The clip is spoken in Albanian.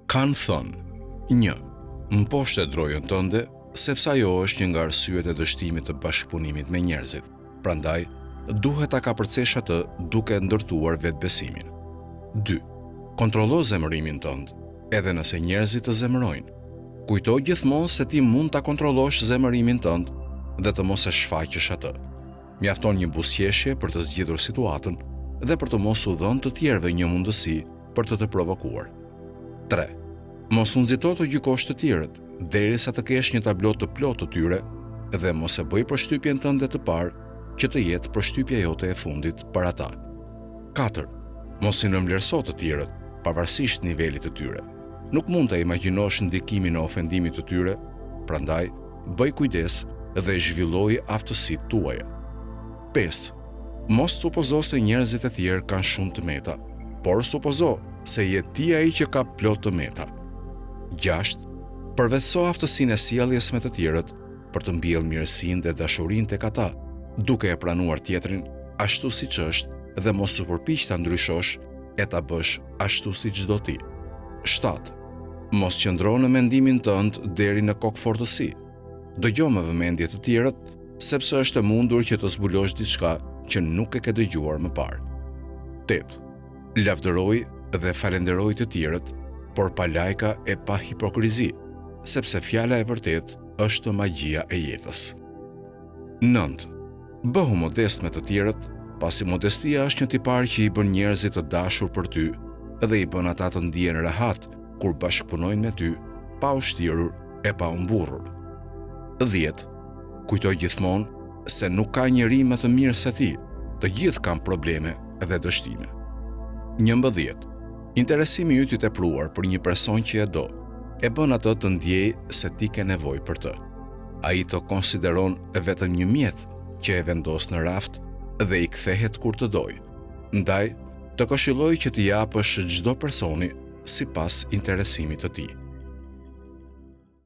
Kanë thënë, 1. Mposhtë e drojën tënde, sepse ajo është një nga arsyet e dështimit të bashkëpunimit me njerëzit. Prandaj, duhet ta kapërcesh atë duke ndërtuar vetbesimin. 2. Kontrollo zemërimin tënd, edhe nëse njerëzit të zemërojnë. Kujto gjithmonë se ti mund ta kontrollosh zemërimin tënd dhe të mos e shfaqësh atë. Mjafton një buzëqeshje për të zgjidhur situatën dhe për të mos u dhënë të tjerëve një mundësi për të provokuar. 3. Mos u nxito të gjykosh të tjerët, derisa të kesh një tablo të plotë të tyre dhe mos e bëj përshtypjen tënde të parë që të jetë përshtypja jote e fundit për ata. 4. Mos i nënvlerëso të tjerët, pavarësisht nivelit të tyre. Nuk mund të imagjinosh ndikimin e ofendimit të tyre, prandaj bëj kujdes dhe zhvilloj aftësitë tuaja. 5. Mos supozo se njerëzit e tjerë kanë shumë të meta, por supozo se je ti ai që ka plot të meta. 6. Përvetëso aftësinë e sjelljes me të tjerët për të mbjellë mirësinë dhe dashurinë tek ata, duke e pranuar tjetrin ashtu siç është dhe mos u përpiq ta ndryshosh e ta bësh ashtu siç do ti. 7. Mos qëndro në mendimin tënd deri në kokëfortësi. Dëgjo me vëmendje të tjerët, sepse është e mundur që të zbulosh diçka që nuk e ke dëgjuar më parë. 8. Lavdëroj dhe falenderoj të tjerët, por pa lajka e pa hipokrizi, sepse fjala e vërtet është magjia e jetës. 9. Bëhu modest me të tjerët, pasi modestia është një tipar që i bën njerëzit të dashur për ty dhe i bën ata të ndihen rehat kur bashkëpunojnë me ty, pa u shtirur e pa u mburrur. 10. Kujtoj gjithmonë se nuk ka njeri më të mirë se ti, të gjithë kanë probleme dhe dështime. 11. Interesimi yt i tepruar për një person që e do, e bën atë të ndjej se ti ke nevojë për të. Ai të konsideron vetëm një mjet që e vendos në raft dhe i kthehet kur të dojë. Ndaj, të këshilloj që t'i japësh çdo personi sipas interesimit të tij.